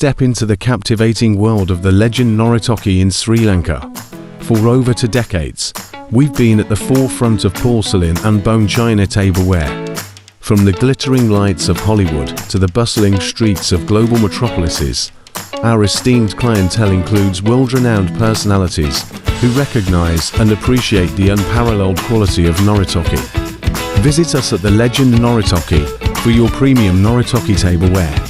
Step into the captivating world of the legend Noritake in Sri Lanka. For over 2 decades, we've been at the forefront of porcelain and bone china tableware. From the glittering lights of Hollywood to the bustling streets of global metropolises, our esteemed clientele includes world-renowned personalities who recognize and appreciate the unparalleled quality of Noritake. Visit us at the legend Noritake for your premium Noritake tableware.